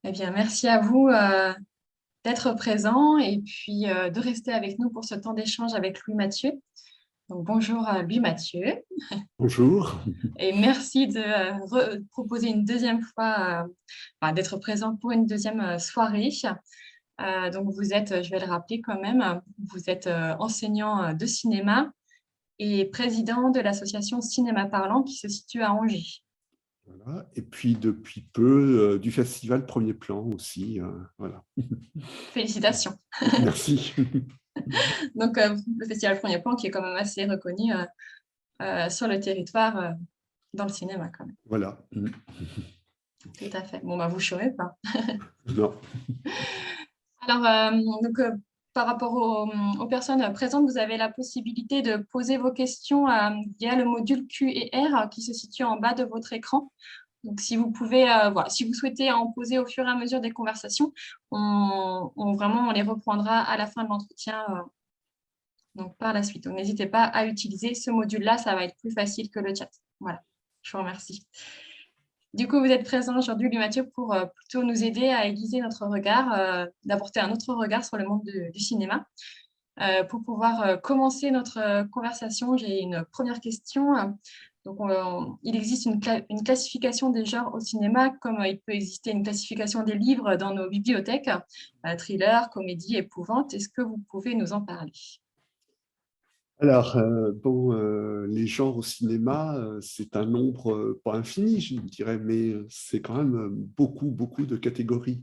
Eh bien, merci à vous d'être présent et puis de rester avec nous pour ce temps d'échange avec Louis Mathieu. Donc, bonjour Louis Mathieu Bonjour. et merci de proposer une deuxième fois, d'être présent pour une deuxième soirée. Donc, vous êtes, je vais le rappeler quand même, vous êtes enseignant de cinéma et président de l'association Cinéma Parlant qui se situe à Angers. Voilà. Et puis depuis peu, du festival Premier Plan aussi. Voilà. Félicitations. Merci. Donc, le Festival Premier Plan qui est quand même assez reconnu sur le territoire dans le cinéma quand même. Voilà. Tout à fait. Bon, bah, vous ne chômez pas. Non. Alors, par rapport aux personnes présentes, vous avez la possibilité de poser vos questions via le module Q&R qui se situe en bas de votre écran. Donc, si vous pouvez, voilà, si vous souhaitez en poser au fur et à mesure des conversations, on les reprendra à la fin de l'entretien, donc par la suite. Donc, n'hésitez pas à utiliser ce module-là, ça va être plus facile que le chat. Voilà, je vous remercie. Du coup, vous êtes présent aujourd'hui, Louis Mathieu, pour plutôt nous aider à aiguiser notre regard, d'apporter un autre regard sur le monde du cinéma. Pour pouvoir commencer notre conversation, j'ai une première question. Donc, il existe une classification des genres au cinéma, comme il peut exister une classification des livres dans nos bibliothèques, thriller, comédie, épouvante. Est-ce que vous pouvez nous en parler? Alors, les genres au cinéma, c'est un nombre pas infini, je dirais, mais c'est quand même beaucoup, beaucoup de catégories.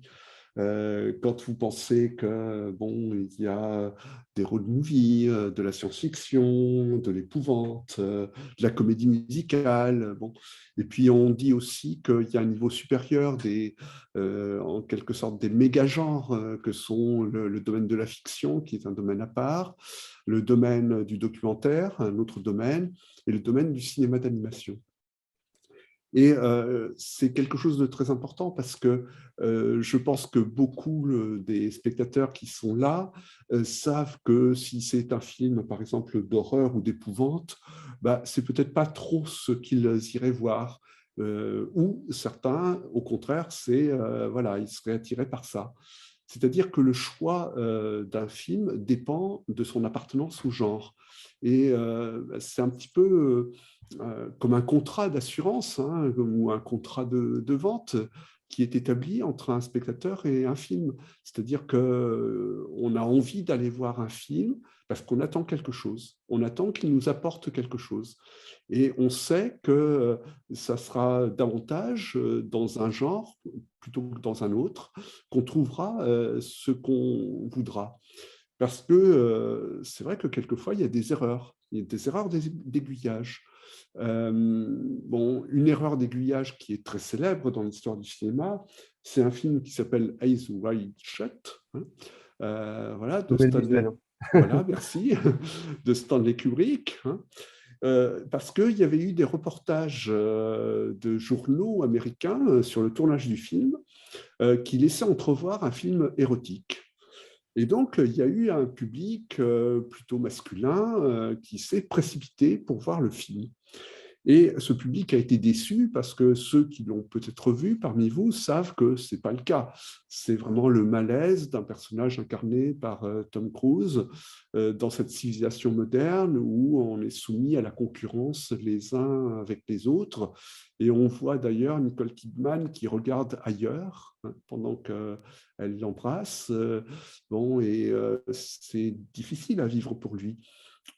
Quand vous pensez que bon, il y a des road movies, de la science-fiction, de l'épouvante, de la comédie musicale, bon. Et puis on dit aussi qu'il y a un niveau supérieur en quelque sorte des méga-genres que sont le domaine de la fiction, qui est un domaine à part, le domaine du documentaire, un autre domaine, et le domaine du cinéma d'animation. Et c'est quelque chose de très important parce que je pense que beaucoup des spectateurs qui sont là savent que si c'est un film, par exemple, d'horreur ou d'épouvante, bah, c'est peut-être pas trop ce qu'ils iraient voir. Ou certains, au contraire, voilà, ils seraient attirés par ça. C'est-à-dire que le choix d'un film dépend de son appartenance au genre. Et c'est un petit peu comme un contrat d'assurance, hein, ou un contrat de vente qui est établi entre un spectateur et un film. C'est-à-dire qu'on a envie d'aller voir un film parce qu'on attend quelque chose. On attend qu'il nous apporte quelque chose. Et on sait que ça sera davantage dans un genre plutôt que dans un autre qu'on trouvera ce qu'on voudra. Parce que c'est vrai que quelquefois, il y a des erreurs. Il y a des erreurs d'aiguillage. Bon, une erreur d'aiguillage qui est très célèbre dans l'histoire du cinéma, c'est un film qui s'appelle Eyes Wide Shut, hein, voilà, de Nouvelle Stanley, visuel. voilà, merci, de Stanley Kubrick, hein, parce qu'il y avait eu des reportages de journaux américains sur le tournage du film qui laissaient entrevoir un film érotique. Et donc, il y a eu un public plutôt masculin qui s'est précipité pour voir le film. Et ce public a été déçu parce que ceux qui l'ont peut-être vu parmi vous savent que ce n'est pas le cas. C'est vraiment le malaise d'un personnage incarné par Tom Cruise dans cette civilisation moderne où on est soumis à la concurrence les uns avec les autres. Et on voit d'ailleurs Nicole Kidman qui regarde ailleurs hein, pendant qu'elle l'embrasse. Bon, et c'est difficile à vivre pour lui.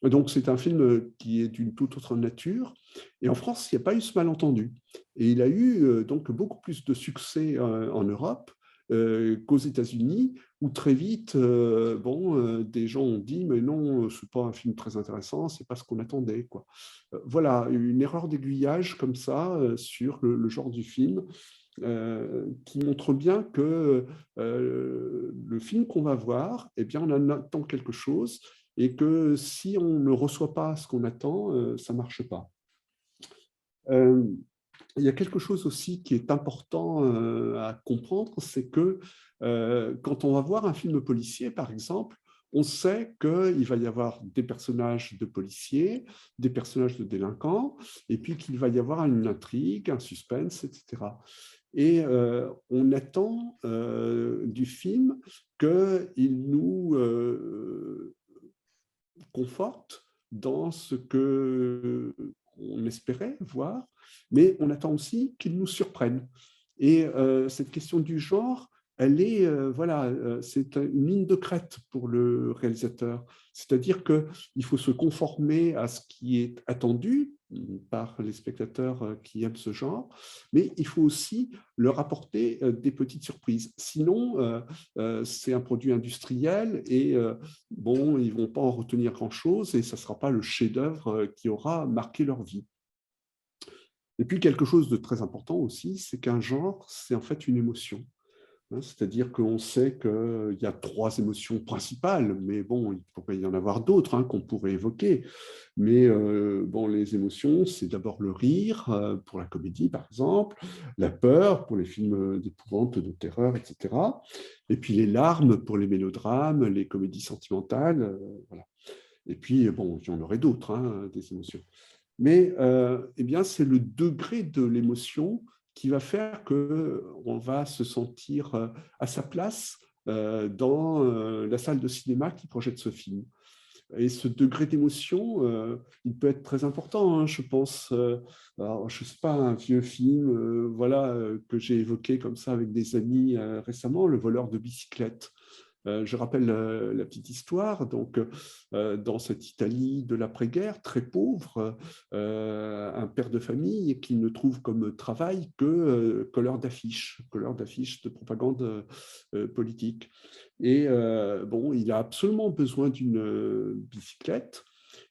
Donc, c'est un film qui est d'une toute autre nature. Et en France, il n'y a pas eu ce malentendu. Et il a eu donc beaucoup plus de succès en Europe qu'aux États-Unis, où très vite, des gens ont dit, mais non, ce n'est pas un film très intéressant, ce n'est pas ce qu'on attendait, quoi. Voilà, une erreur d'aiguillage comme ça sur le genre du film. Qui montre bien que le film qu'on va voir, eh bien, on en attend quelque chose et que si on ne reçoit pas ce qu'on attend, ça ne marche pas. Il y a quelque chose aussi qui est important à comprendre, c'est que quand on va voir un film policier, par exemple, on sait qu'il va y avoir des personnages de policiers, des personnages de délinquants, et puis qu'il va y avoir une intrigue, un suspense, etc. Et on attend du film qu'il nous conforte dans ce que on espérait voir, mais on attend aussi qu'il nous surprenne. Et cette question du genre, elle est, voilà, c'est une ligne de crête pour le réalisateur. C'est-à-dire qu'il faut se conformer à ce qui est attendu par les spectateurs qui aiment ce genre, mais il faut aussi leur apporter des petites surprises. Sinon, c'est un produit industriel et bon, ils ne vont pas en retenir grand-chose et ça ne sera pas le chef-d'œuvre qui aura marqué leur vie. Et puis, quelque chose de très important aussi, c'est qu'un genre, c'est en fait une émotion. C'est-à-dire qu'on sait qu'il y a 3 émotions principales, mais bon, il pourrait y en avoir d'autres qu'on pourrait évoquer. Mais bon, les émotions, c'est d'abord le rire, pour la comédie par exemple, la peur pour les films d'épouvante, de terreur, etc. Et puis les larmes pour les mélodrames, les comédies sentimentales. Voilà. Et puis, bon, il y en aurait d'autres, des émotions. Mais eh bien, c'est le degré de l'émotion qui va faire qu'on va se sentir à sa place dans la salle de cinéma qui projette ce film. Et ce degré d'émotion, il peut être très important, je pense. Alors, je ne sais pas, un vieux film voilà, que j'ai évoqué comme ça avec des amis récemment, Le voleur de bicyclette. Je rappelle la petite histoire. Donc, dans cette Italie de l'après-guerre, très pauvre, un père de famille qui ne trouve comme travail que colleur d'affiches de propagande politique. Et bon, il a absolument besoin d'une bicyclette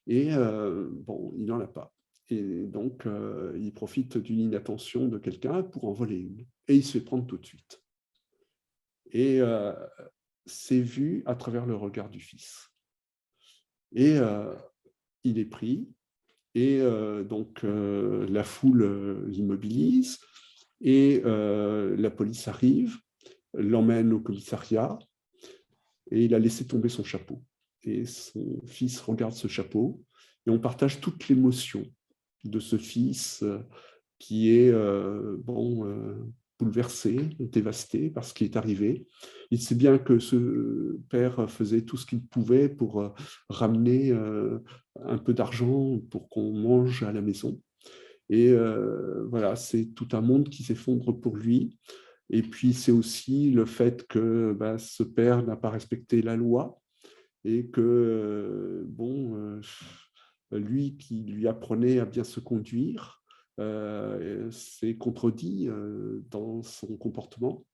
et bon, il n'en a pas. Et donc, il profite d'une inattention de quelqu'un pour en voler une. Et il se fait prendre tout de suite. Et c'est vu à travers le regard du fils. Et il est pris, et donc la foule l'immobilise, et la police arrive, l'emmène au commissariat, et il a laissé tomber son chapeau. Et son fils regarde ce chapeau, et on partage toute l'émotion de ce fils qui est bon, bouleversé, dévasté par ce qui est arrivé. Il sait bien que ce père faisait tout ce qu'il pouvait pour ramener un peu d'argent pour qu'on mange à la maison. Et voilà, c'est tout un monde qui s'effondre pour lui. Et puis, c'est aussi le fait que ce père n'a pas respecté la loi et que, bon, lui qui lui apprenait à bien se conduire, s'est contredit dans son comportement.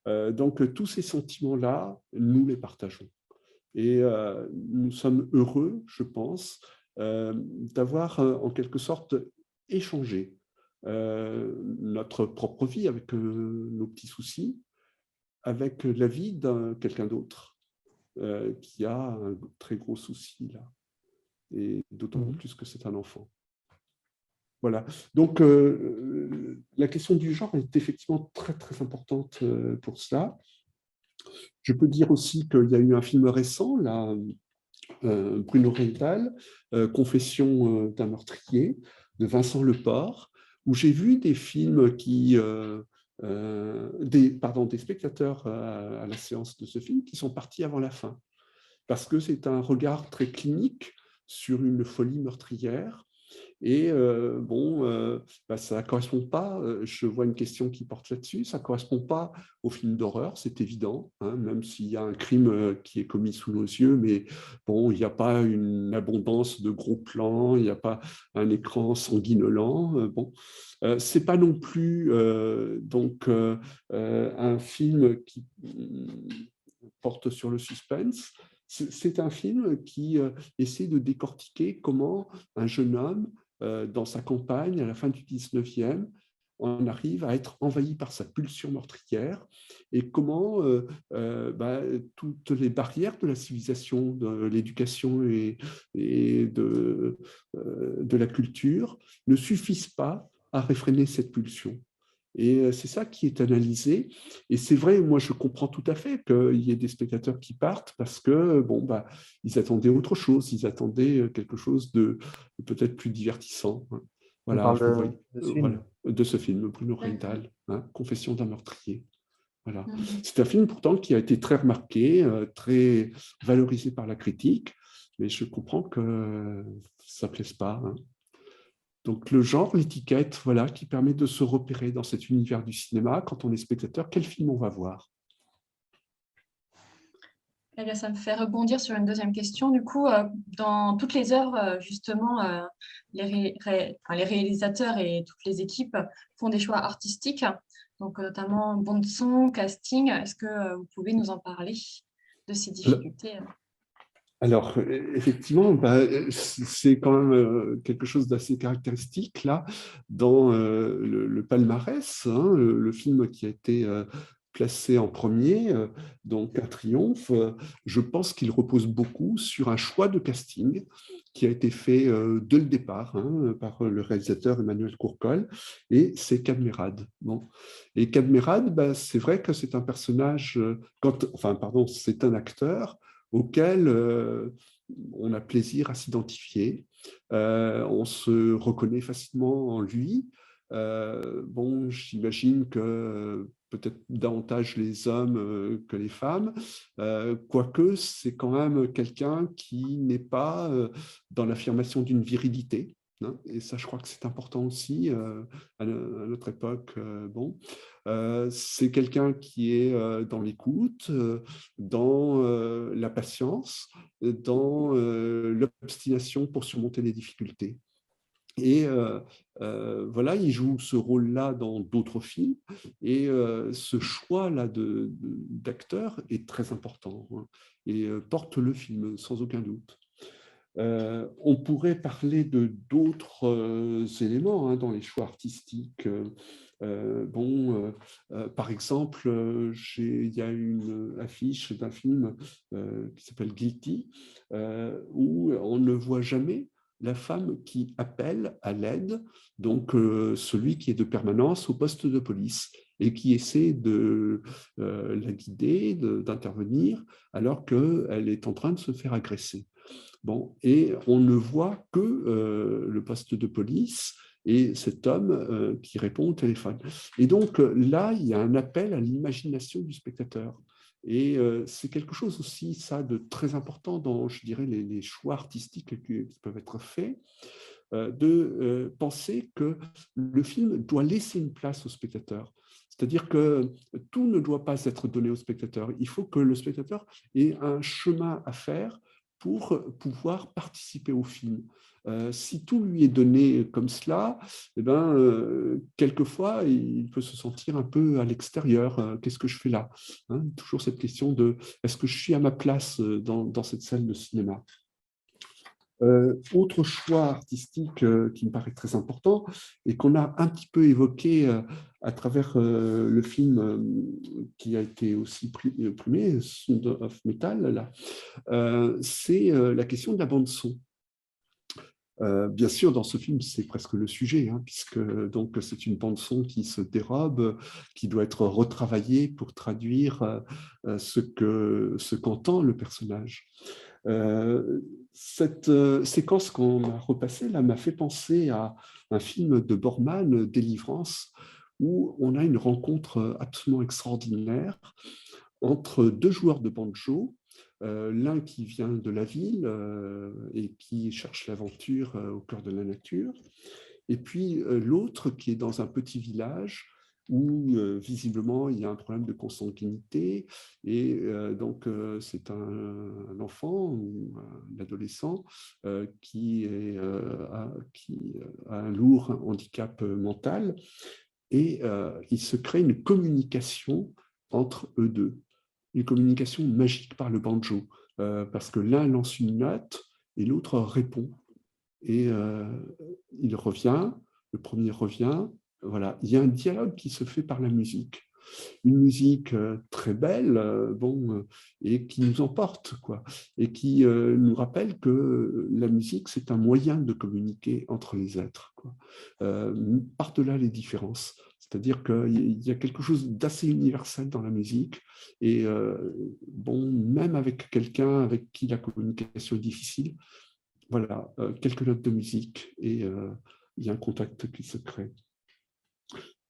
Donc, tous ces sentiments-là, nous les partageons. Et nous sommes heureux, je pense, d'avoir en quelque sorte échangé notre propre vie avec nos petits soucis, avec la vie de quelqu'un d'autre qui a un très gros souci là. Et d'autant plus que c'est un enfant. Voilà. Donc, la question du genre est effectivement très, très importante pour cela. Je peux dire aussi qu'il y a eu un film récent, là, Bruno Reindal, Confession d'un meurtrier, de Vincent Leport, où j'ai vu des films des spectateurs à la séance de ce film qui sont partis avant la fin, parce que c'est un regard très clinique sur une folie meurtrière. Et bon, ça ne correspond pas, je vois une question qui porte là-dessus, ça ne correspond pas au film d'horreur, c'est évident, même s'il y a un crime qui est commis sous nos yeux, mais bon, il n'y a pas une abondance de gros plans, il n'y a pas un écran sanguinolent. Bon, ce n'est pas non plus donc, un film qui porte sur le suspense. C'est un film qui essaie de décortiquer comment un jeune homme, dans sa campagne, à la fin du 19e, on arrive à être envahi par sa pulsion meurtrière et comment toutes les barrières de la civilisation, de l'éducation et de la culture ne suffisent pas à réfréner cette pulsion. Et c'est ça qui est analysé. Et c'est vrai, moi, je comprends tout à fait qu'il y ait des spectateurs qui partent parce que, bon, bah, ils attendaient autre chose, ils attendaient quelque chose de peut-être plus divertissant, hein. On Voilà, parle je vous voyais, de ce film. voilà, de ce film, Bruno D'accord. Reindal, hein, Confession d'un meurtrier. Voilà. Mhm. C'est un film pourtant qui a été très remarqué, très valorisé par la critique, mais je comprends que ça ne plaise pas, hein. Donc le genre, l'étiquette, voilà, qui permet de se repérer dans cet univers du cinéma quand on est spectateur, quel film on va voir. Eh bien, ça me fait rebondir sur une deuxième question. Du coup, dans toutes les œuvres, justement, enfin, les réalisateurs et toutes les équipes font des choix artistiques, donc notamment bande son, casting. Est-ce que vous pouvez nous en parler de ces difficultés? Alors, effectivement, bah, c'est quand même quelque chose d'assez caractéristique là dans le palmarès, hein, le film qui a été placé en premier, donc un triomphe. Je pense qu'il repose beaucoup sur un choix de casting qui a été fait dès le départ, hein, par le réalisateur Emmanuel Courcol, et c'est Cadmerade. Bon. Et Cadmerade, bah, c'est vrai que c'est un personnage, enfin, pardon, c'est un acteur auquel on a plaisir à s'identifier. On se reconnaît facilement en lui. Bon, j'imagine que peut-être davantage les hommes que les femmes, quoique c'est quand même quelqu'un qui n'est pas dans l'affirmation d'une virilité, hein. Et ça, je crois que c'est important aussi à notre époque. Bon, c'est quelqu'un qui est dans l'écoute, dans la patience, dans l'obstination pour surmonter les difficultés. Et voilà, il joue ce rôle-là dans d'autres films. Et ce choix-là d'acteur est très important, hein, et porte le film, sans aucun doute. On pourrait parler de d'autres éléments, hein, dans les choix artistiques. Bon, par exemple, il y a une affiche d'un film qui s'appelle Guilty, où on ne voit jamais la femme qui appelle à l'aide, donc celui qui est de permanence au poste de police et qui essaie de la guider, d'intervenir, alors qu'elle est en train de se faire agresser. Bon, et on ne voit que le poste de police et cet homme qui répond au téléphone. Et donc là, il y a un appel à l'imagination du spectateur. Et c'est quelque chose aussi, ça, de très important dans, je dirais, les choix artistiques qui peuvent être faits, de penser que le film doit laisser une place au spectateur. C'est-à-dire que tout ne doit pas être donné au spectateur. Il faut que le spectateur ait un chemin à faire pour pouvoir participer au film. Si tout lui est donné comme cela, eh ben, quelquefois, il peut se sentir un peu à l'extérieur. Qu'est-ce que je fais là, hein? Toujours cette question de est-ce que je suis à ma place dans cette salle de cinéma? Autre choix artistique qui me paraît très important et qu'on a un petit peu évoqué à travers le film qui a été aussi primé, Sound of Metal, là, c'est la question de la bande-son. Bien sûr, dans ce film, c'est presque le sujet, hein, puisque donc c'est une bande-son qui se dérobe, qui doit être retravaillée pour traduire ce qu'entend le personnage. Cette séquence qu'on a repassée là m'a fait penser à un film de Borman, Délivrance, où on a une rencontre absolument extraordinaire entre deux joueurs de banjo, l'un qui vient de la ville et qui cherche l'aventure au cœur de la nature, et puis l'autre qui est dans un petit village où visiblement il y a un problème de consanguinité, et donc c'est un enfant ou un adolescent qui a un lourd handicap mental, et il se crée une communication entre eux deux, une communication magique par le banjo, parce que l'un lance une note et l'autre répond. Et il revient, le premier revient, voilà. Il y a un dialogue qui se fait par la musique. Une musique très belle, bon, et qui nous emporte, quoi, et qui nous rappelle que la musique, c'est un moyen de communiquer entre les êtres, quoi. Par-delà les différences. C'est-à-dire qu'il y a quelque chose d'assez universel dans la musique. Et bon, même avec quelqu'un avec qui la communication est difficile, voilà, quelques notes de musique et il y a un contact qui se crée.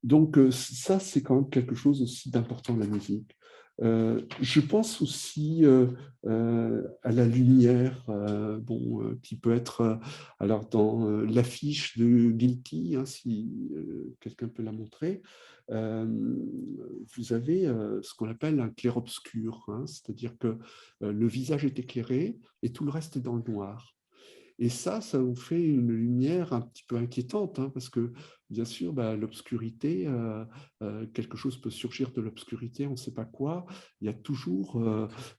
Donc ça, c'est quand même quelque chose aussi d'important, la musique. Je pense aussi à la lumière, bon, qui peut être alors dans l'affiche de Guilty, hein, si quelqu'un peut la montrer. Vous avez ce qu'on appelle un clair-obscur, hein, c'est-à-dire que le visage est éclairé et tout le reste est dans le noir. Et ça vous fait une lumière un petit peu inquiétante, hein, parce que, bien sûr, l'obscurité, quelque chose peut surgir de l'obscurité, on ne sait pas quoi. Il y a toujours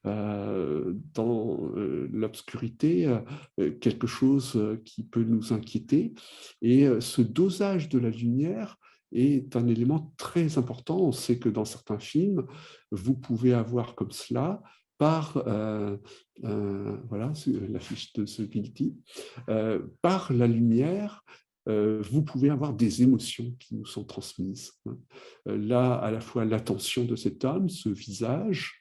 dans l'obscurité quelque chose qui peut nous inquiéter. Et ce dosage de la lumière est un élément très important. On sait que dans certains films, vous pouvez avoir comme cela par, voilà, l'affiche de ce Guilty, par la lumière, vous pouvez avoir des émotions qui nous sont transmises. Là, à la fois l'attention de cet homme, ce visage,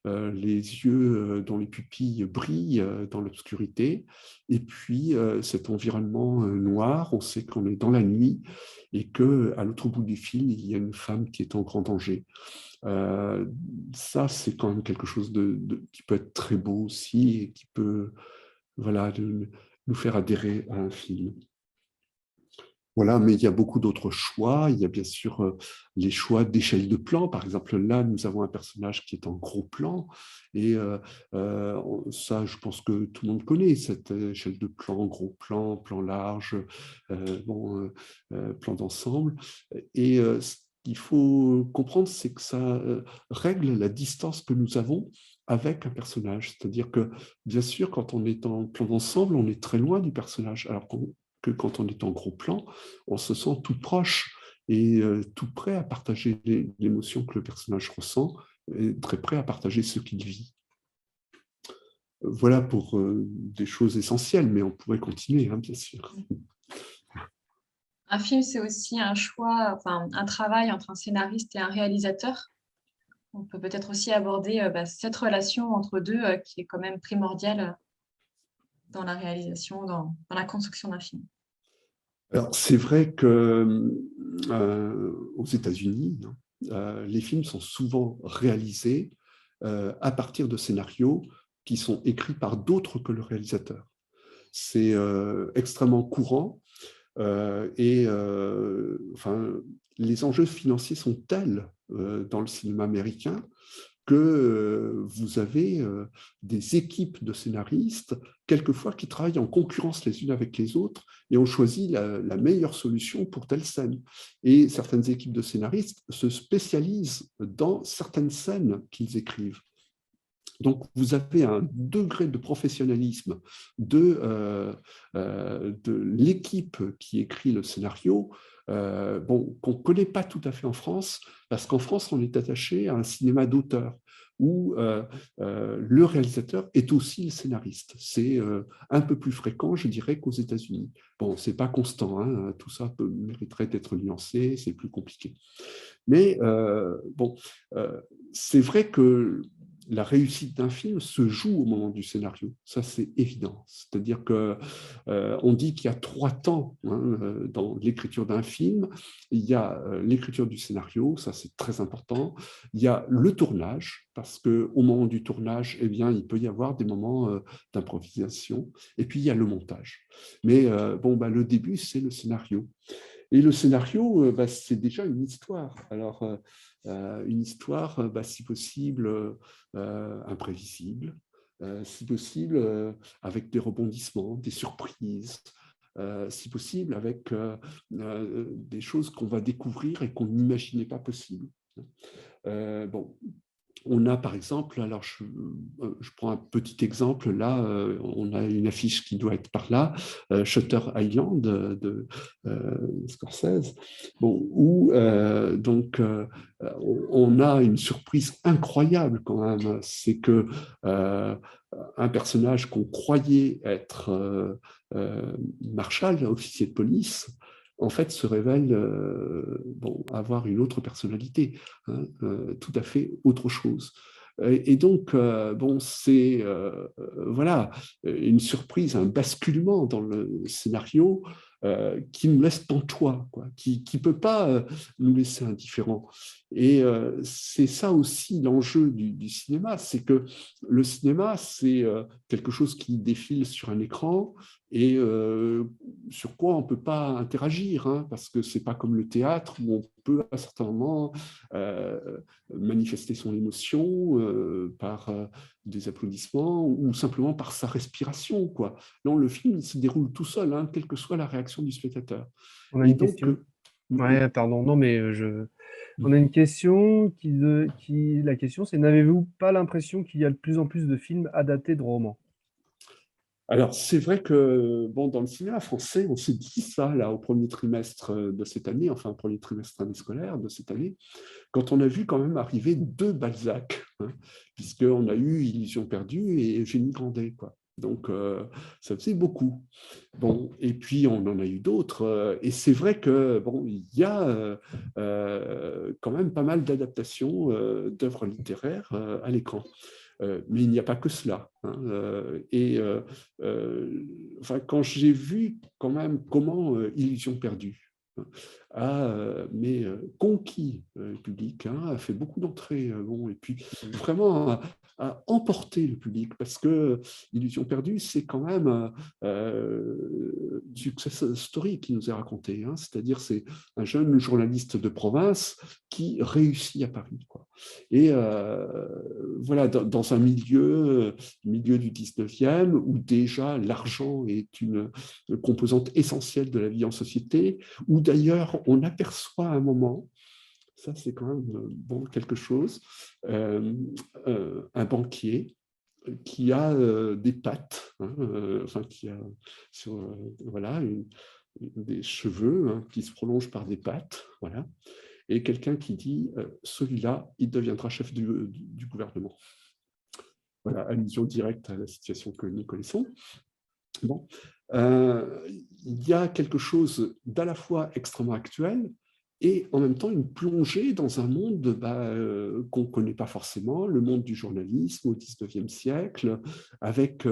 les yeux dont les pupilles brillent dans l'obscurité, et puis cet environnement noir, on sait qu'on est dans la nuit et qu'à l'autre bout du fil, il y a une femme qui est en grand danger. Ça, c'est quand même quelque chose qui peut être très beau aussi et qui peut, voilà, nous faire adhérer à un film. Voilà, mais il y a beaucoup d'autres choix. Il y a bien sûr les choix d'échelle de plan. Par exemple, là, nous avons un personnage qui est en gros plan. Et ça, je pense que tout le monde connaît cette échelle de plan, gros plan, plan large, bon, plan d'ensemble. Et ce qu'il faut comprendre, c'est que ça règle la distance que nous avons avec un personnage. C'est-à-dire que, bien sûr, quand on est en plan d'ensemble, on est très loin du personnage. Alors que quand on est en gros plan, on se sent tout proche et tout prêt à partager l'émotion que le personnage ressent, et très prêt à partager ce qu'il vit. Voilà pour des choses essentielles, mais on pourrait continuer, hein, bien sûr. Un film, c'est aussi un choix, enfin, un travail entre un scénariste et un réalisateur. On peut peut-être aussi aborder cette relation entre deux qui est quand même primordiale dans la réalisation, dans la construction d'un film. Alors, c'est vrai que aux États-Unis, les films sont souvent réalisés à partir de scénarios qui sont écrits par d'autres que le réalisateur. C'est extrêmement courant et enfin, les enjeux financiers sont tels dans le cinéma américain que vous avez des équipes de scénaristes, quelquefois, qui travaillent en concurrence les unes avec les autres et ont choisi la meilleure solution pour telle scène. Et certaines équipes de scénaristes se spécialisent dans certaines scènes qu'ils écrivent. Donc, vous avez un degré de professionnalisme de l'équipe qui écrit le scénario, bon, qu'on ne connaît pas tout à fait en France, parce qu'en France, on est attaché à un cinéma d'auteur, où le réalisateur est aussi le scénariste. C'est un peu plus fréquent, je dirais, qu'aux États-Unis. Bon, ce n'est pas constant, hein, tout ça mériterait d'être nuancé, c'est plus compliqué. Mais bon, c'est vrai que la réussite d'un film se joue au moment du scénario. Ça, c'est évident. C'est-à-dire que on dit qu'il y a 3 temps dans l'écriture d'un film. Il y a l'écriture du scénario, ça c'est très important. Il y a le tournage, parce qu'au moment du tournage, eh bien, il peut y avoir des moments d'improvisation. Et puis, il y a le montage. Mais bon, le début, c'est le scénario. Et le scénario, c'est déjà une histoire. Alors, une histoire, si possible, imprévisible, si possible, avec des rebondissements, des surprises, si possible, avec des choses qu'on va découvrir et qu'on n'imaginait pas possibles. Bon, on a par exemple, alors je prends un petit exemple, là, on a une affiche qui doit être par là, Shutter Island de Scorsese, bon, où donc on a une surprise incroyable quand même, c'est que un personnage qu'on croyait être Marshall, officier de police, en fait, se révèle bon, avoir une autre personnalité, hein, tout à fait autre chose. Et donc, bon, c'est voilà, une surprise, un basculement dans le scénario qui nous laisse pantois, quoi, qui ne peut pas nous laisser indifférents. Et c'est ça aussi l'enjeu du cinéma, c'est que le cinéma, c'est quelque chose qui défile sur un écran et sur quoi on ne peut pas interagir, hein, parce que ce n'est pas comme le théâtre où on peut à certains moments manifester son émotion par des applaudissements ou simplement par sa respiration, quoi. Non, le film il se déroule tout seul, hein, quelle que soit la réaction du spectateur. On a Et une donc, question. Ouais, pardon, non, mais on a une question la question c'est, n'avez-vous pas l'impression qu'il y a de plus en plus de films adaptés de romans? alors, c'est vrai que bon, dans le cinéma français, on s'est dit ça là, au premier trimestre de cette année, enfin au premier trimestre année scolaire de cette année, quand on a vu quand même arriver deux Balzac, hein, puisqu'on a eu Illusion perdue et Eugénie Grandet, quoi. Donc, ça faisait beaucoup. Bon, et puis, on en a eu d'autres. Et c'est vrai que bon, il y a quand même pas mal d'adaptations d'œuvres littéraires à l'écran. Mais il n'y a pas que cela, hein. Enfin, quand j'ai vu quand même comment Illusion perdue mais conquis le public, hein, a fait beaucoup d'entrées, bon, et puis vraiment a emporté le public parce que Illusion perdue, c'est quand même une success story qui nous est raconté, hein, c'est-à-dire c'est un jeune journaliste de province qui réussit à Paris, quoi. Et voilà, dans un milieu du 19e où déjà l'argent est une composante essentielle de la vie en société, où d'ailleurs on aperçoit à un moment, ça c'est quand même bon, quelque chose, un banquier qui a des pattes, hein, enfin qui a sur, voilà, des cheveux hein, qui se prolongent par des pattes, voilà, et quelqu'un qui dit celui-là, il deviendra chef du gouvernement. Voilà, allusion directe à la situation que nous connaissons. Bon. Il y a quelque chose d'à la fois extrêmement actuel et en même temps une plongée dans un monde qu'on ne connaît pas forcément, le monde du journalisme au XIXe siècle, avec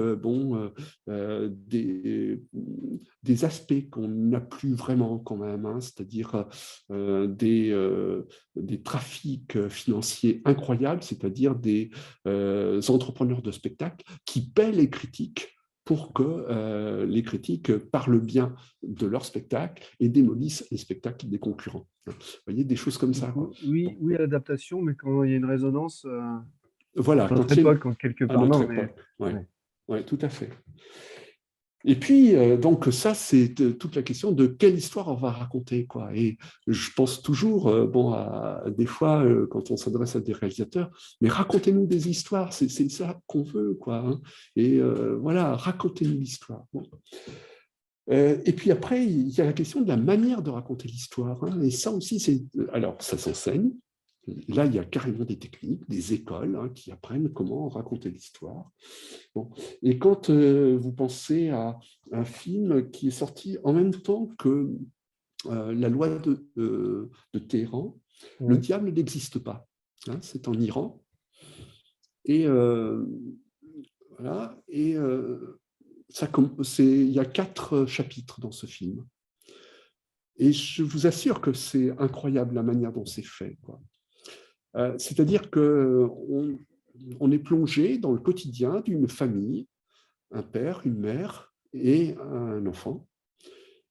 des aspects qu'on n'a plus vraiment quand même, hein, c'est-à-dire des trafics financiers incroyables, c'est-à-dire des entrepreneurs de spectacle qui paient les critiques pour que les critiques parlent bien de leur spectacle et démolissent les spectacles des concurrents. Vous voyez, des choses comme Du ça, quoi. coup, oui, oui à l'adaptation, mais quand il y a une résonance Voilà, à notre quand il y a époque, en quelque à part. notre Non, mais époque. Ouais. ouais. Ouais, tout à fait. Et puis, donc ça, c'est toute la question de quelle histoire on va raconter, quoi. Et je pense toujours, bon, des fois, quand on s'adresse à des réalisateurs, mais racontez-nous des histoires, c'est ça qu'on veut, quoi, hein. Et voilà, racontez-nous l'histoire. Bon. Et puis après, il y a la question de la manière de raconter l'histoire, hein. Et ça aussi, alors, ça s'enseigne. Là, il y a carrément des techniques, des écoles hein, qui apprennent comment raconter l'histoire. Bon. Et quand vous pensez à un film qui est sorti en même temps que la loi de Téhéran, le diable n'existe pas. Hein, c'est en Iran. Et voilà. Et il y a 4 chapitres dans ce film. Et je vous assure que c'est incroyable la manière dont c'est fait, quoi. C'est-à-dire qu'on est plongé dans le quotidien d'une famille, un père, une mère et un enfant,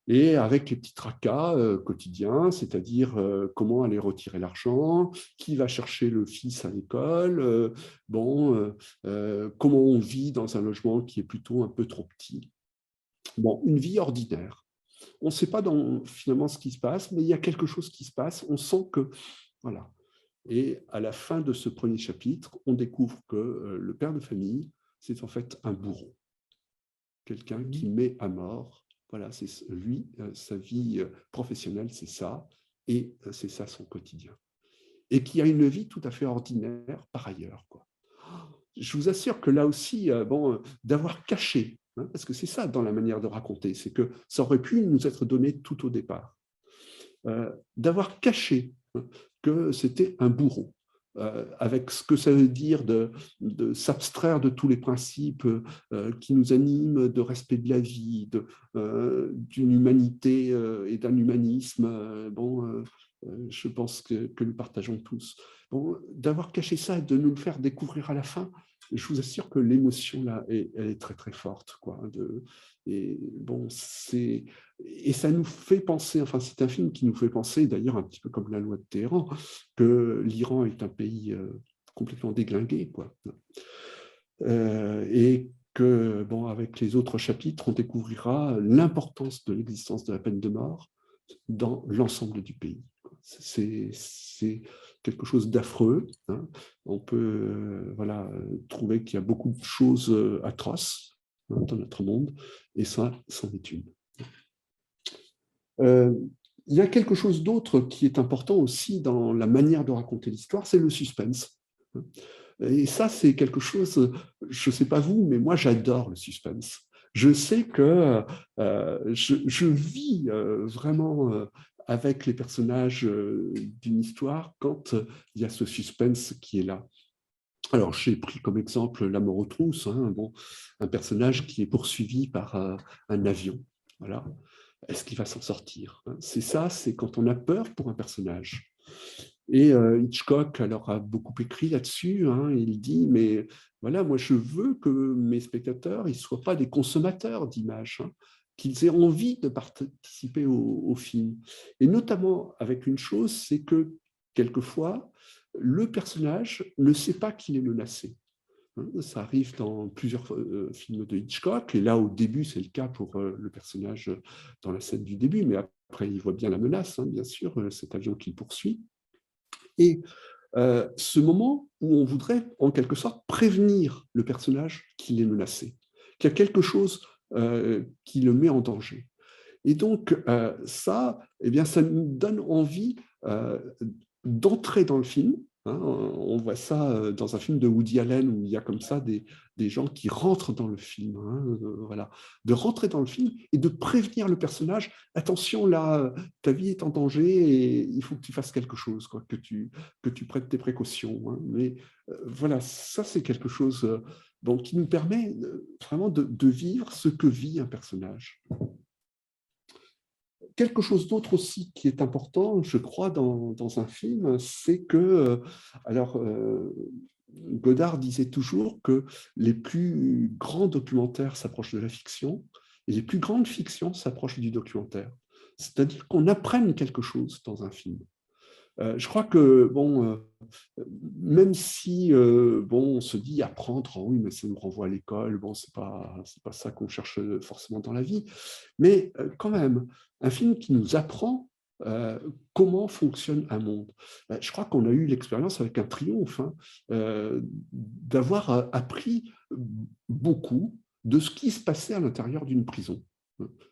et avec les petits tracas quotidiens, c'est-à-dire comment aller retirer l'argent, qui va chercher le fils à l'école, comment on vit dans un logement qui est plutôt un peu trop petit. Bon, une vie ordinaire. On ne sait pas finalement ce qui se passe, mais il y a quelque chose qui se passe. On sent que, voilà. Et à la fin de ce premier chapitre, on découvre que le père de famille, c'est en fait un bourreau, quelqu'un qui met à mort. Voilà, c'est lui, sa vie professionnelle, c'est ça, et c'est ça son quotidien. Et qui a une vie tout à fait ordinaire par ailleurs, quoi. Je vous assure que là aussi, d'avoir caché, hein, parce que c'est ça dans la manière de raconter, c'est que ça aurait pu nous être donné tout au départ. d'avoir caché que c'était un bourreau, avec ce que ça veut dire de s'abstraire de tous les principes qui nous animent, de respect de la vie, d'une humanité et d'un humanisme. Je pense que nous partageons tous. Bon, d'avoir caché ça et de nous le faire découvrir à la fin, je vous assure que l'émotion là, elle est très très forte, quoi. Et bon, et ça nous fait penser, enfin c'est un film qui nous fait penser, d'ailleurs un petit peu comme La Loi de Téhéran, que l'Iran est un pays complètement déglingué, quoi. Et que, bon, avec les autres chapitres, on découvrira l'importance de l'existence de la peine de mort dans l'ensemble du pays. C'est quelque chose d'affreux. Hein. On peut trouver qu'il y a beaucoup de choses atroces dans notre monde, et ça, c'en est une. Il y a quelque chose d'autre qui est important aussi dans la manière de raconter l'histoire, c'est le suspense. Et ça, c'est quelque chose, je ne sais pas vous, mais moi, j'adore le suspense. Je sais que je vis vraiment avec les personnages d'une histoire quand il y a ce suspense qui est là. Alors, j'ai pris comme exemple La mort aux trousses, hein, bon, un personnage qui est poursuivi par un avion. Voilà. Est-ce qu'il va s'en sortir? C'est ça, c'est quand on a peur pour un personnage. Et Hitchcock alors, a beaucoup écrit là-dessus. Hein, il dit, mais voilà, moi je veux que mes spectateurs ne soient pas des consommateurs d'images, hein, qu'ils aient envie de participer au film. Et notamment avec une chose, c'est que quelquefois, le personnage ne sait pas qu'il est menacé. Ça arrive dans plusieurs films de Hitchcock, et là au début c'est le cas pour le personnage dans la scène du début, mais après il voit bien la menace, hein, bien sûr, cet avion qu'il poursuit. Et ce moment où on voudrait en quelque sorte prévenir le personnage qu'il est menacé, qu'il y a quelque chose qui le met en danger. Et donc ça, eh bien, ça nous donne envie d'entrer dans le film. Hein, on voit ça dans un film de Woody Allen où il y a comme ça des gens qui rentrent dans le film, hein, voilà, de rentrer dans le film et de prévenir le personnage, attention là, ta vie est en danger et il faut que tu fasses quelque chose, quoi, que tu prennes tes précautions. Hein. Mais voilà, ça c'est quelque chose qui nous permet vraiment de vivre ce que vit un personnage. Quelque chose d'autre aussi qui est important, je crois, dans un film, c'est que, Godard disait toujours que les plus grands documentaires s'approchent de la fiction et les plus grandes fictions s'approchent du documentaire. C'est-à-dire qu'on apprenne quelque chose dans un film. Je crois que, même si on se dit apprendre, oui, mais ça nous renvoie à l'école, c'est pas ça qu'on cherche forcément dans la vie, mais quand même, un film qui nous apprend comment fonctionne un monde. Je crois qu'on a eu l'expérience avec Un Triomphe, hein, d'avoir appris beaucoup de ce qui se passait à l'intérieur d'une prison.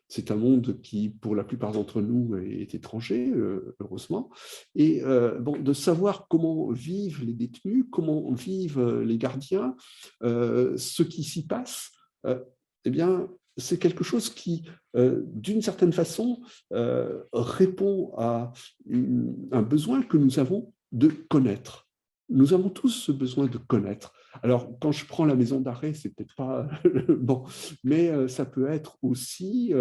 C'est un monde qui, pour la plupart d'entre nous, est étranger, heureusement. Et de savoir comment vivent les détenus, comment vivent les gardiens, ce qui s'y passe, eh bien, c'est quelque chose qui, d'une certaine façon, répond à un besoin que nous avons de connaître. Nous avons tous ce besoin de connaître. Alors, quand je prends la maison d'arrêt, c'est peut-être pas bon, mais ça peut être aussi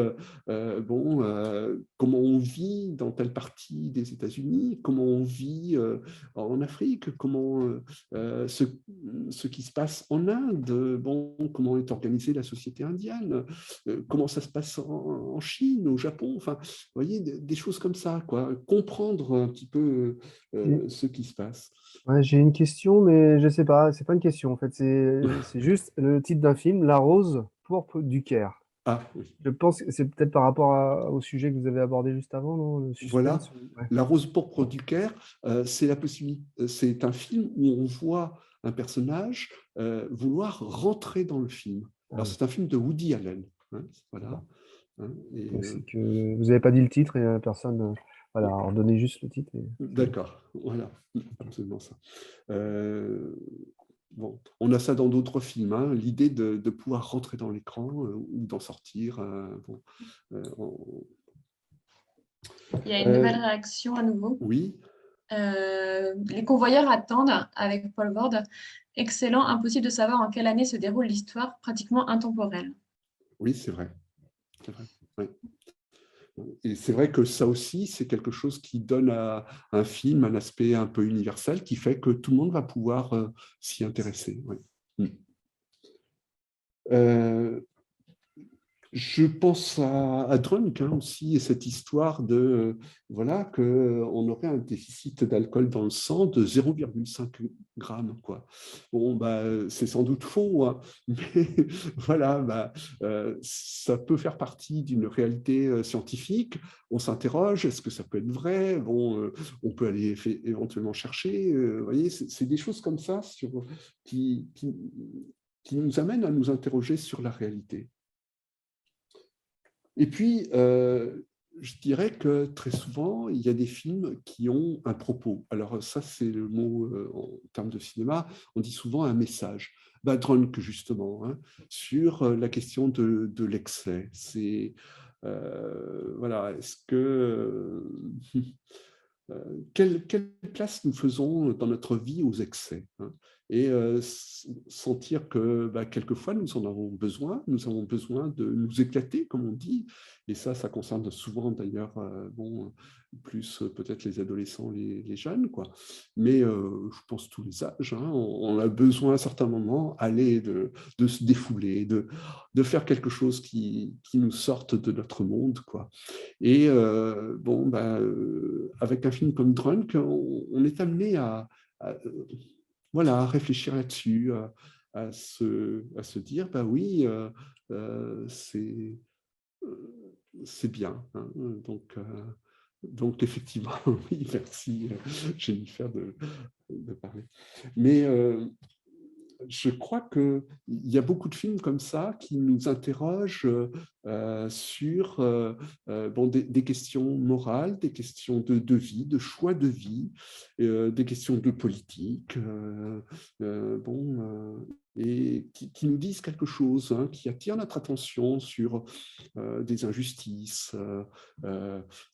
comment on vit dans telle partie des États-Unis, comment on vit en Afrique, comment ce qui se passe en Inde, comment est organisée la société indienne, comment ça se passe en Chine, au Japon, enfin, vous voyez, des choses comme ça, quoi. Comprendre un petit peu ce qui se passe. Ouais, j'ai une question, mais je sais pas, c'est pas une question en fait, c'est juste le titre d'un film, La rose pourpre du Caire. Ah oui. Je pense que c'est peut-être par rapport au sujet que vous avez abordé juste avant, non? Le Voilà, suspense. Ouais. La rose pourpre du Caire, c'est la possibilité, c'est un film où on voit un personnage vouloir rentrer dans le film. Ah Alors oui. c'est un film de Woody Allen, hein, voilà. Hein, et, Donc c'est que vous n'avez pas dit le titre et personne, voilà, alors donnez juste le titre. d'accord, voilà, absolument ça. On a ça dans d'autres films, hein, l'idée de pouvoir rentrer dans l'écran ou d'en sortir. Il y a une nouvelle réaction à nouveau. Oui. Les convoyeurs attendent avec Paul Ward. Excellent, impossible de savoir en quelle année se déroule l'histoire, pratiquement intemporelle. Oui, c'est vrai. C'est vrai. Oui. Et c'est vrai que ça aussi, c'est quelque chose qui donne à un film un aspect un peu universel qui fait que tout le monde va pouvoir s'y intéresser. Oui. Je pense à Drunk aussi, et cette histoire de voilà qu'on aurait un déficit d'alcool dans le sang de 0,5 grammes, quoi. Bon, bah, c'est sans doute faux, hein, mais voilà, bah, ça peut faire partie d'une réalité scientifique. On s'interroge, est-ce que ça peut être vrai? Bon, on peut aller éventuellement chercher. Vous voyez, c'est des choses comme ça qui nous amènent à nous interroger sur la réalité. Et puis, je dirais que très souvent, il y a des films qui ont un propos. Alors ça, c'est le mot en termes de cinéma, on dit souvent un message. Drunk, justement, hein, sur la question de l'excès. C'est, voilà, est-ce que... quelle place nous faisons dans notre vie aux excès, hein, et sentir que quelquefois nous en avons besoin de nous éclater, comme on dit, et ça concerne souvent d'ailleurs, bon, plus peut-être les adolescents, les jeunes, quoi. Mais je pense tous les âges, hein, on a besoin à certains moments de se défouler, de faire quelque chose qui nous sorte de notre monde, quoi. Et bon, avec un film comme Drunk, on est amené voilà, à réfléchir là-dessus, à se dire, bah oui, c'est bien, hein. Donc, effectivement, oui, merci Jennifer de parler. Mais je crois qu'il y a beaucoup de films comme ça qui nous interrogent sur bon, des questions morales, des questions de vie, de choix de vie, des questions de politique, bon, et qui nous disent quelque chose, hein, qui attire notre attention sur des injustices,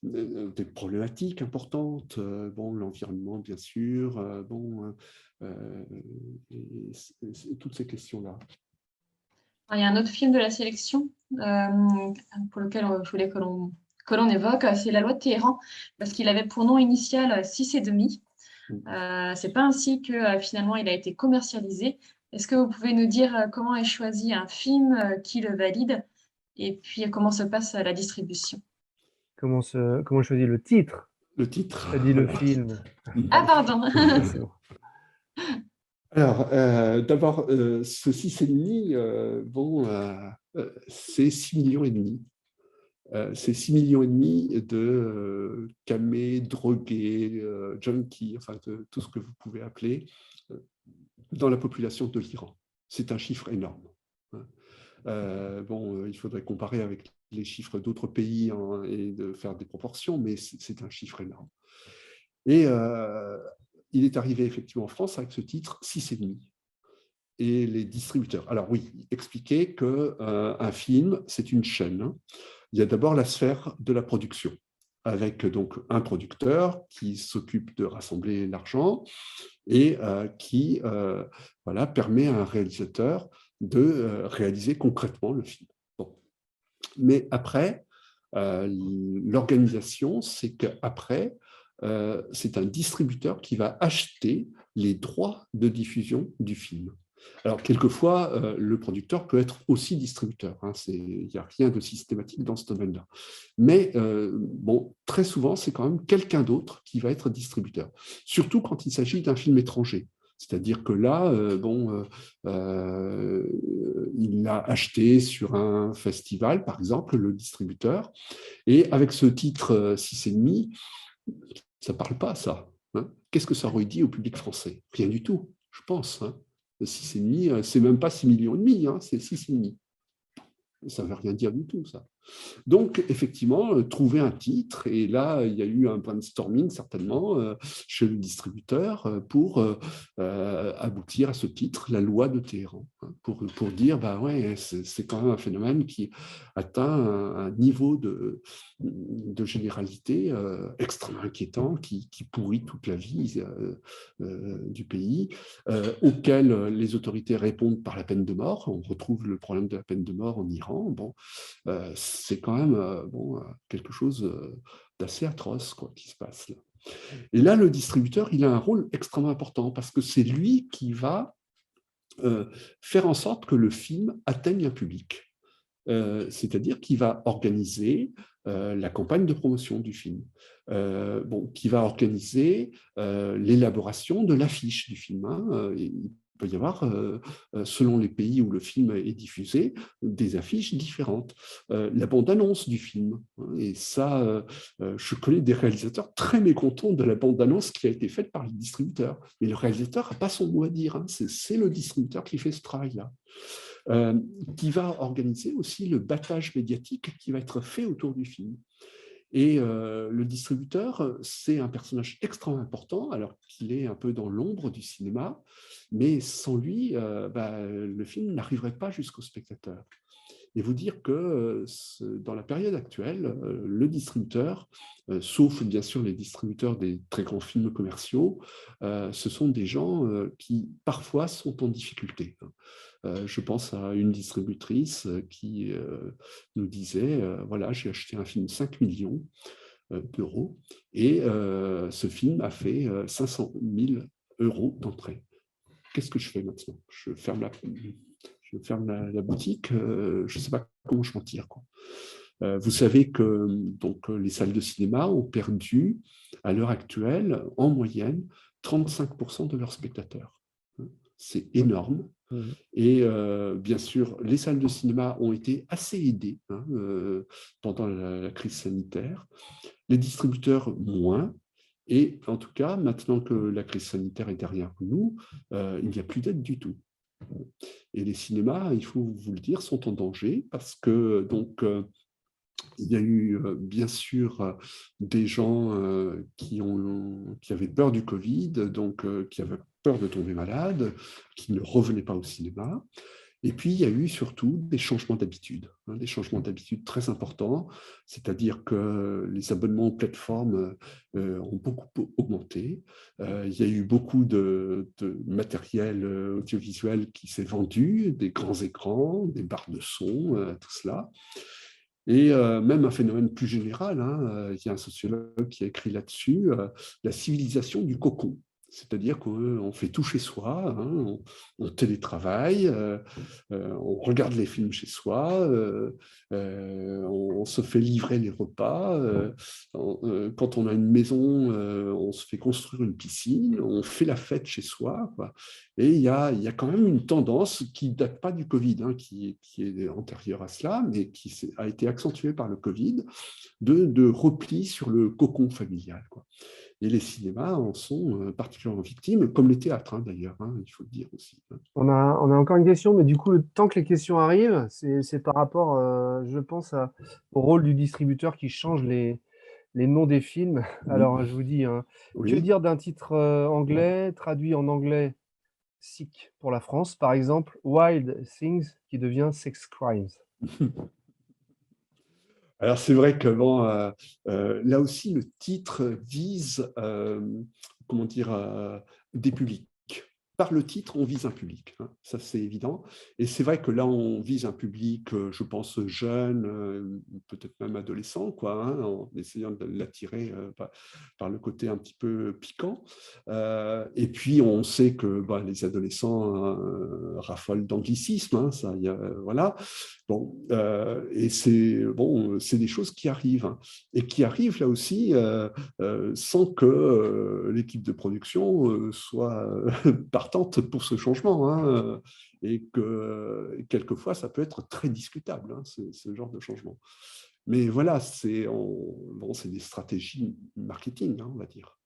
des problématiques importantes, bon, l'environnement, bien sûr, bon, et toutes ces questions-là. Il y a un autre film de la sélection pour lequel je voulais que l'on évoque, c'est La Loi de Téhéran, parce qu'il avait pour nom initial 6,5. C'est pas ainsi que finalement il a été commercialisé. Est-ce que vous pouvez nous dire comment est choisi un film qui le valide et puis comment se passe la distribution? Comment choisir le titre? Le titre. Tu as dit le film. Ah, pardon. C'est bon. Alors, d'abord, ce 6,5, bon, c'est 6,5 millions. C'est 6,5 millions de camés, drogués, junkies, enfin de tout ce que vous pouvez appeler, dans la population de l'Iran. C'est un chiffre énorme, hein. Bon, il faudrait comparer avec les chiffres d'autres pays, hein, et de faire des proportions, mais c'est un chiffre énorme. Et il est arrivé effectivement en France avec ce titre 6,5. Et les distributeurs. Alors oui, expliquer qu'un film, c'est une chaîne, hein. Il y a d'abord la sphère de la production, avec donc un producteur qui s'occupe de rassembler l'argent et qui voilà, permet à un réalisateur de réaliser concrètement le film. Bon. Mais après, l'organisation, c'est qu'après, c'est un distributeur qui va acheter les droits de diffusion du film. Alors, quelquefois, le producteur peut être aussi distributeur, hein, il n'y a rien de systématique dans ce domaine-là. Mais bon, très souvent, c'est quand même quelqu'un d'autre qui va être distributeur, surtout quand il s'agit d'un film étranger. C'est-à-dire que là, bon, il l'a acheté sur un festival, par exemple, le distributeur, et avec ce titre 6,5, ça ne parle pas, ça, hein. Qu'est-ce que ça aurait dit au public français? Rien du tout, je pense, hein. 6,5, c'est même pas 6,5 millions, hein, c'est 6,5. Ça ne veut rien dire du tout, ça. Donc, effectivement, trouver un titre, et là, il y a eu un brainstorming certainement chez le distributeur pour aboutir à ce titre, la loi de Téhéran, hein, pour dire, bah ouais, c'est quand même un phénomène qui atteint un niveau de généralité extrêmement inquiétant, qui pourrit toute la vie du pays, auquel les autorités répondent par la peine de mort. On retrouve le problème de la peine de mort en Iran. Bon, c'est quand même quelque chose d'assez atroce quoi, qui se passe là. Et là, le distributeur, il a un rôle extrêmement important parce que c'est lui qui va faire en sorte que le film atteigne un public. C'est-à-dire qu'il va organiser la campagne de promotion du film, qui va organiser l'élaboration de l'affiche du film. Hein. Il peut y avoir, selon les pays où le film est diffusé, des affiches différentes. La bande-annonce du film. Hein, et ça, je connais des réalisateurs très mécontents de la bande-annonce qui a été faite par le distributeur. Mais le réalisateur n'a pas son mot à dire. Hein. C'est le distributeur qui fait ce travail-là. Qui va organiser aussi le battage médiatique qui va être fait autour du film. Et le distributeur, c'est un personnage extrêmement important, alors qu'il est un peu dans l'ombre du cinéma, mais sans lui, le film n'arriverait pas jusqu'au spectateur. Et vous dire que dans la période actuelle, le distributeur, sauf bien sûr les distributeurs des très grands films commerciaux, ce sont des gens qui parfois sont en difficulté. Je pense à une distributrice qui nous disait, voilà, j'ai acheté un film 5 millions d'euros et ce film a fait 500 000 euros d'entrée. Qu'est-ce que je fais maintenant? Je ferme la boutique, je ne sais pas comment je m'en tire. Quoi. Vous savez que donc, les salles de cinéma ont perdu, à l'heure actuelle, en moyenne, 35% de leurs spectateurs. C'est énorme. Et bien sûr, les salles de cinéma ont été assez aidées pendant la crise sanitaire. Les distributeurs, moins. Et en tout cas, maintenant que la crise sanitaire est derrière nous, il n'y a plus d'aide du tout. Et les cinémas, il faut vous le dire, sont en danger parce que donc il y a eu bien sûr des gens qui avaient peur du Covid, donc qui avaient peur de tomber malade, qui ne revenaient pas au cinéma. Et puis, il y a eu surtout des changements d'habitude, des changements d'habitude très importants, c'est-à-dire que les abonnements aux plateformes ont beaucoup augmenté. Il y a eu beaucoup de matériel audiovisuel qui s'est vendu, des grands écrans, des barres de son, tout cela. Et même un phénomène plus général, il y a un sociologue qui a écrit là-dessus, la civilisation du cocon. C'est-à-dire qu'on fait tout chez soi, on télétravaille, on regarde les films chez soi, on se fait livrer les repas. Quand on a une maison, on se fait construire une piscine, on fait la fête chez soi. Quoi. Et il y a quand même une tendance qui ne date pas du Covid, qui est antérieure à cela, mais qui a été accentuée par le Covid, de repli sur le cocon familial. Quoi. Et les cinémas en sont particulièrement victimes, comme les théâtres d'ailleurs, il faut le dire aussi. On a encore une question, mais du coup, le temps que les questions arrivent, c'est par rapport, je pense, au rôle du distributeur qui change les noms des films. Alors, je vous dis, que Oui. dire d'un titre anglais traduit en anglais Sick pour la France, par exemple, Wild Things qui devient Sex Crimes. Alors c'est vrai que bon, là aussi le titre vise, comment dire, des publics. Par le titre, on vise un public, ça c'est évident. Et c'est vrai que là, on vise un public, je pense, jeune, peut-être même adolescent, quoi, en essayant de l'attirer par le côté un petit peu piquant. Et puis, on sait que les adolescents raffolent d'anglicisme, ça, voilà. Bon, et c'est des choses qui arrivent, et qui arrivent là aussi sans que l'équipe de production soit partante pour ce changement, et que quelquefois ça peut être très discutable, ce genre de changement. Mais voilà, c'est des stratégies marketing, on va dire.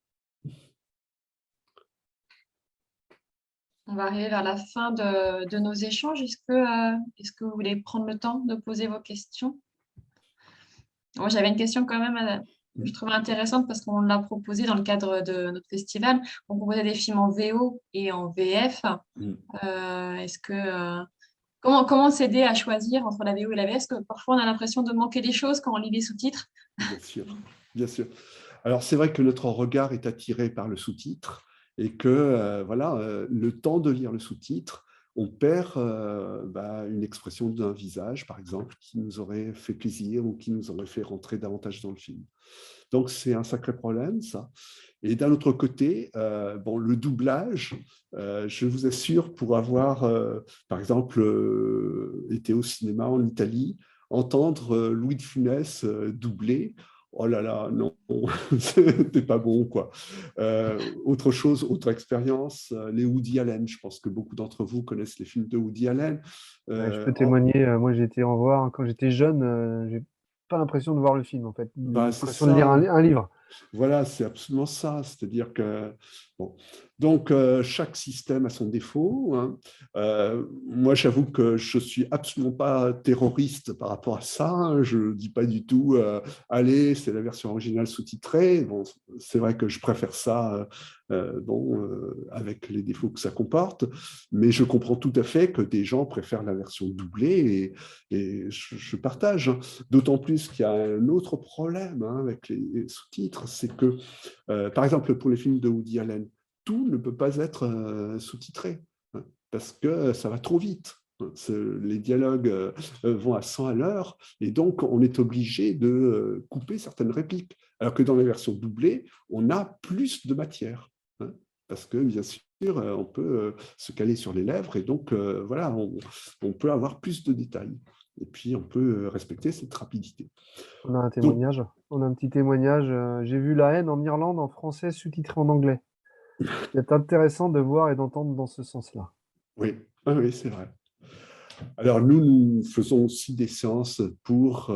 On va arriver vers la fin de nos échanges. Est-ce que vous voulez prendre le temps de poser vos questions? Moi, j'avais une question quand même que je trouvais intéressante parce qu'on l'a proposé dans le cadre de notre festival. On proposait des films en VO et en VF. Mm. Est-ce que comment s'aider à choisir entre la VO et la VF? Parce que parfois, on a l'impression de manquer des choses quand on lit les sous-titres. Bien sûr, bien sûr. Alors, c'est vrai que notre regard est attiré par le sous-titre et que, voilà, le temps de lire le sous-titre, on perd une expression d'un visage, par exemple, qui nous aurait fait plaisir ou qui nous aurait fait rentrer davantage dans le film. Donc, c'est un sacré problème, ça. Et d'un autre côté, le doublage, je vous assure, pour avoir, par exemple, été au cinéma en Italie, entendre Louis de Funès doubler, oh là là, non, c'était pas bon, quoi. Autre chose, autre expérience, les Woody Allen. Je pense que beaucoup d'entre vous connaissent les films de Woody Allen. Ouais, je peux témoigner, moi j'ai été en voir quand j'étais jeune, j'ai pas l'impression de voir le film en fait, j'ai C'est l'impression de ça, lire hein. un livre. Voilà, c'est absolument ça. C'est-à-dire que, bon, donc chaque système a son défaut, hein. Moi, j'avoue que je suis absolument pas terroriste par rapport à ça, hein. Je ne dis pas du tout, allez, c'est la version originale sous-titrée. Bon, c'est vrai que je préfère ça, avec les défauts que ça comporte, mais je comprends tout à fait que des gens préfèrent la version doublée et je partage, hein. D'autant plus qu'il y a un autre problème, hein, avec les sous-titres, c'est que, par exemple, pour les films de Woody Allen, tout ne peut pas être sous-titré, hein, parce que ça va trop vite. Les dialogues vont à 100 à l'heure, et donc on est obligé de couper certaines répliques. Alors que dans les versions doublées, on a plus de matière, hein, parce que, bien sûr, on peut se caler sur les lèvres, et donc, voilà, on peut avoir plus de détails. Et puis, on peut respecter cette rapidité. On a un Donc, témoignage, on a un petit témoignage. J'ai vu La haine en Irlande en français sous-titré en anglais. C'est intéressant de voir et d'entendre dans ce sens-là. oui, ah oui, c'est vrai. Alors, nous faisons aussi des séances pour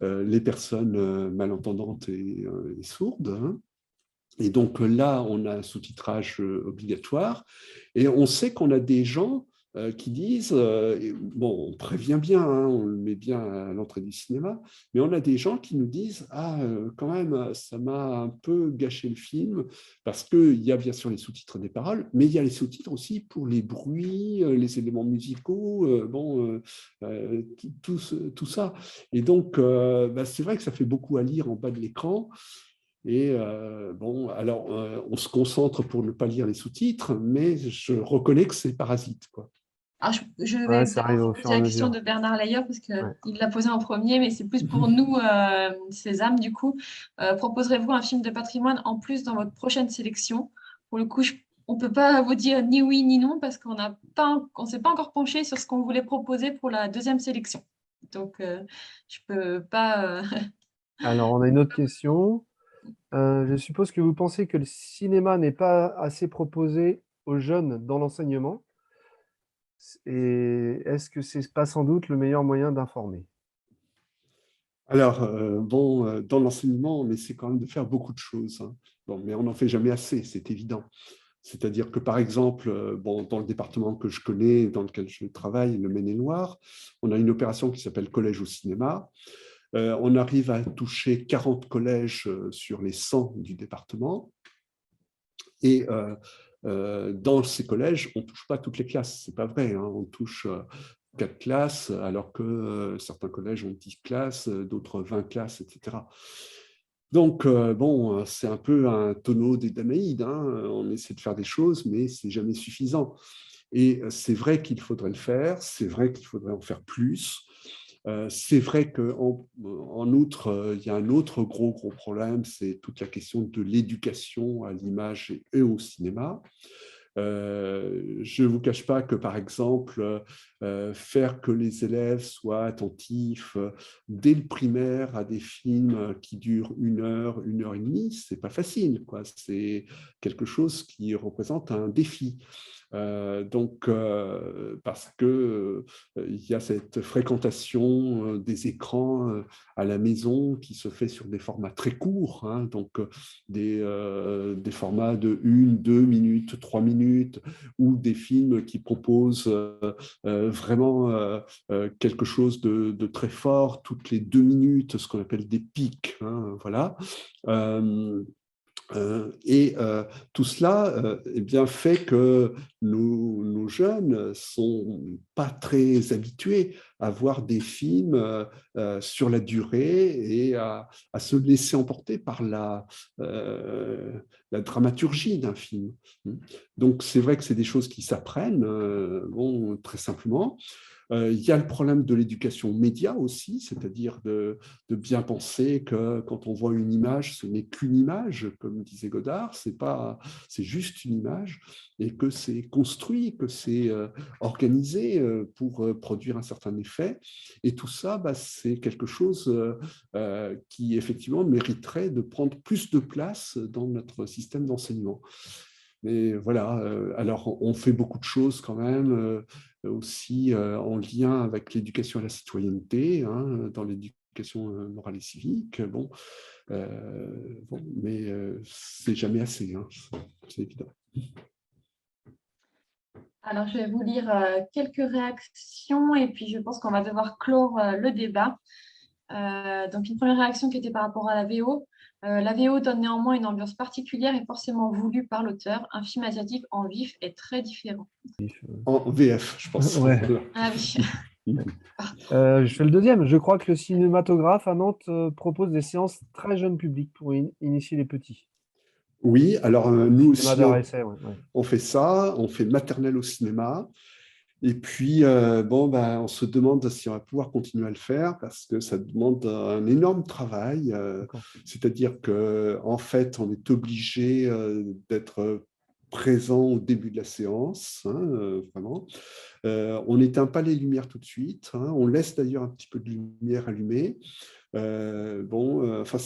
les personnes malentendantes et sourdes, hein. Et donc là, on a un sous-titrage obligatoire. Et on sait qu'on a des gens qui disent, bon, on prévient bien, hein, on le met bien à l'entrée du cinéma, mais on a des gens qui nous disent, ah, quand même, ça m'a un peu gâché le film, parce qu'il y a bien sûr les sous-titres des paroles, mais il y a les sous-titres aussi pour les bruits, les éléments musicaux, tout ça. Et donc, c'est vrai que ça fait beaucoup à lire en bas de l'écran. Et alors, on se concentre pour ne pas lire les sous-titres, mais je reconnais que c'est parasite, quoi. Alors, je Ouais, vais ça d'abord arrive vous au fur poser et à la question mesure. de Bernard Layer parce Ouais. qu'il l'a posé en premier, mais c'est plus pour nous, Sésame, du coup. Proposerez-vous un film de patrimoine en plus dans votre prochaine sélection? Pour le coup, on ne peut pas vous dire ni oui ni non parce qu'on s'est pas encore penché sur ce qu'on voulait proposer pour la deuxième sélection. Donc, je peux pas. Alors, on a une autre question. Je suppose que vous pensez que le cinéma n'est pas assez proposé aux jeunes dans l'enseignement. Et est-ce que c'est pas sans doute le meilleur moyen d'informer? Alors, dans l'enseignement, on essaie quand même de faire beaucoup de choses, hein. Bon, mais on n'en fait jamais assez, c'est évident. C'est-à-dire que, par exemple, dans le département que je connais, dans lequel je travaille, le Maine-et-Loire, on a une opération qui s'appelle Collège au cinéma. On arrive à toucher 40 collèges sur les 100 du département. Et dans ces collèges, on ne touche pas toutes les classes, c'est pas vrai, hein. On touche 4 classes, alors que certains collèges ont 10 classes, d'autres 20 classes, etc. Donc, c'est un peu un tonneau des Danaïdes, hein. On essaie de faire des choses, mais c'est jamais suffisant. Et c'est vrai qu'il faudrait le faire, c'est vrai qu'il faudrait en faire plus. C'est vrai qu'en outre, il y a un autre gros problème, c'est toute la question de l'éducation à l'image et au cinéma. Je ne vous cache pas que, par exemple, faire que les élèves soient attentifs dès le primaire à des films qui durent 1 heure et demie, ce n'est pas facile, quoi. C'est quelque chose qui représente un défi. Parce que il y a cette fréquentation des écrans à la maison qui se fait sur des formats très courts, hein, donc des formats de 1, 2 minutes, 3 minutes, ou des films qui proposent vraiment quelque chose de très fort toutes les 2 minutes, ce qu'on appelle des pics, hein, voilà. Tout cela eh bien, fait que nos jeunes ne sont pas très habitués à voir des films sur la durée et à se laisser emporter par la dramaturgie d'un film. Donc, c'est vrai que c'est des choses qui s'apprennent bon, très simplement. Il y a le problème de l'éducation média aussi, c'est-à-dire de bien penser que quand on voit une image, ce n'est qu'une image, comme disait Godard, c'est juste une image, et que c'est construit, que c'est organisé pour produire un certain effet. Et tout ça, bah, c'est quelque chose qui, effectivement, mériterait de prendre plus de place dans notre système d'enseignement. Mais voilà, alors on fait beaucoup de choses quand même, aussi en lien avec l'éducation à la citoyenneté, hein, dans l'éducation morale et civique. Bon, mais c'est jamais assez, hein, c'est évident. Alors, je vais vous lire quelques réactions et puis je pense qu'on va devoir clore le débat. Donc, une première réaction qui était par rapport à la VO. La VO donne néanmoins une ambiance particulière et forcément voulue par l'auteur. Un film asiatique en vif est très différent. En VF, je pense. Ouais. Ah oui. Je fais le deuxième. Je crois que le cinématographe à Nantes propose des séances très jeune public pour initier les petits. Oui, alors nous Cinéma aussi, d'art essai, ouais. on fait ça, on fait maternelle au cinéma. Et puis, bon, ben, on se demande si on va pouvoir continuer à le faire parce que ça demande un énorme travail. C'est-à-dire qu'en fait, on est obligé d'être présent au début de la séance, hein, vraiment. On n'éteint pas les lumières tout de suite, hein. On laisse d'ailleurs un petit peu de lumière allumée. Enfin,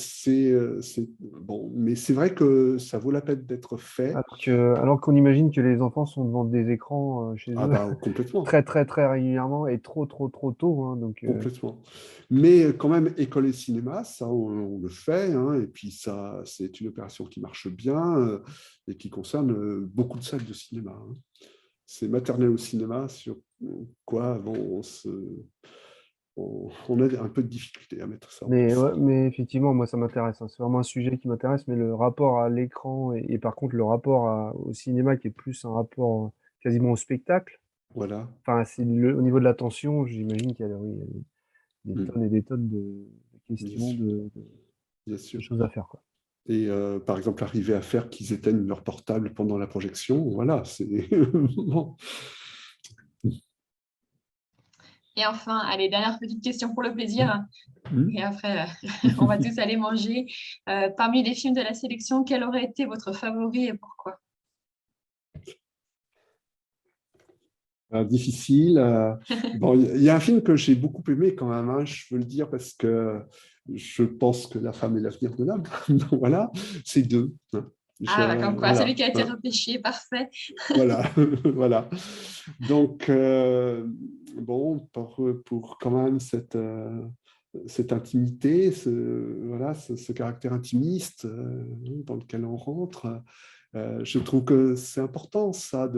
bon, mais c'est vrai que ça vaut la peine d'être fait. Alors qu'on imagine que les enfants sont devant des écrans chez Ah eux bah, complètement. très, très, très régulièrement et trop, trop, trop tôt, hein, donc, Complètement. Mais quand même, école et cinéma, ça, on le fait. Hein, et puis, ça, c'est une opération qui marche bien et qui concerne beaucoup de salles de cinéma. Hein. C'est maternelle au cinéma sur quoi bon, on a un peu de difficulté à mettre ça en mais, place. ouais, mais effectivement, moi, ça m'intéresse, hein. C'est vraiment un sujet qui m'intéresse, mais le rapport à l'écran et par contre, le rapport au cinéma qui est plus un rapport quasiment au spectacle, Voilà. enfin, au niveau de l'attention, j'imagine qu'il y a, oui, il y a des tonnes et des tonnes de Bien questions, sûr. de Bien sûr. choses à faire, quoi. Et par exemple, arriver à faire qu'ils éteignent leur portable pendant la projection, voilà, c'est bon. Et enfin, allez, dernière petite question pour le plaisir. Mmh. Et après, on va tous aller manger. Parmi les films de la sélection, quel aurait été votre favori et pourquoi? Difficile. Bon, il y a un film que j'ai beaucoup aimé quand même, hein, je veux le dire parce que je pense que la femme est l'avenir de l'homme. Donc, voilà, c'est deux. Hein. Ah, bah, comme quoi, celui Voilà, qui a été hein, repêché, parfait. voilà, voilà. Donc, bon, pour quand même cette intimité, voilà, ce caractère intimiste dans lequel on rentre, je trouve que c'est important, ça,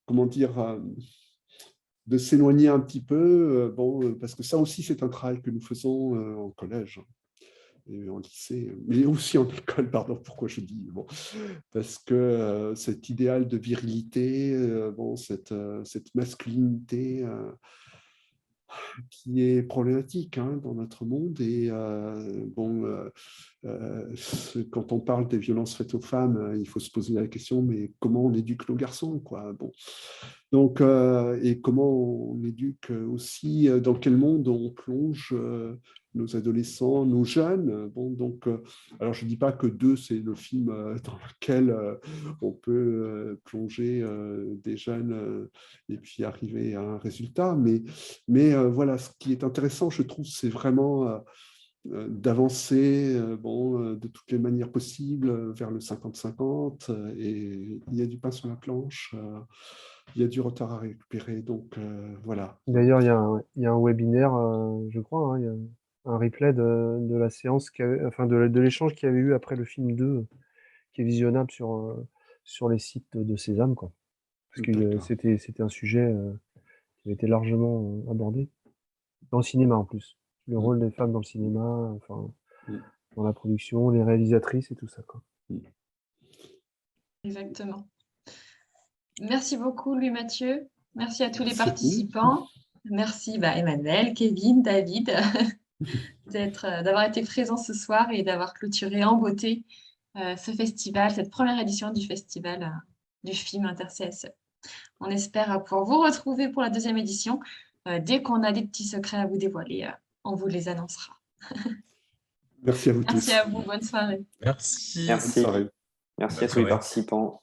comment dire, de s'éloigner un petit peu, bon, parce que ça aussi, c'est un travail que nous faisons en collège et en lycée, mais aussi en école, pardon, pourquoi je dis, bon, parce que cet idéal de virilité, bon, cette masculinité qui est problématique hein, dans notre monde, et bon, quand on parle des violences faites aux femmes, il faut se poser la question, mais comment on éduque nos garçons, quoi, bon. Donc, et comment on éduque aussi, dans quel monde on plonge nos adolescents, nos jeunes. Bon, donc, alors je ne dis pas que Deux, c'est le film dans lequel on peut plonger des jeunes et puis arriver à un résultat, mais voilà, ce qui est intéressant, je trouve, c'est vraiment d'avancer de toutes les manières possibles vers le 50-50, et il y a du pain sur la planche, il y a du retard à récupérer, donc voilà. D'ailleurs, il y a un webinaire, je crois, hein, il y a un replay de la séance, enfin de l'échange qu'il y avait eu après le film 2, qui est visionnable sur les sites de Sésame, quoi. Parce que c'était un sujet qui avait été largement abordé, dans le cinéma en plus. Le rôle des femmes dans le cinéma, enfin, dans la production, les réalisatrices et tout ça, quoi. Exactement. Merci beaucoup, Louis-Mathieu. Merci à tous les Merci à vous. participants. Merci Emmanuel, Kevin, David, d'avoir été présents ce soir et d'avoir clôturé en beauté ce festival, cette première édition du festival du film Inter-CSE. On espère pouvoir vous retrouver pour la deuxième édition. Dès qu'on a des petits secrets à vous dévoiler, on vous les annoncera. Merci à vous tous. Merci à vous, bonne soirée. Merci. Merci. Bonne soirée. Merci Bonne à tous les soirée. participants.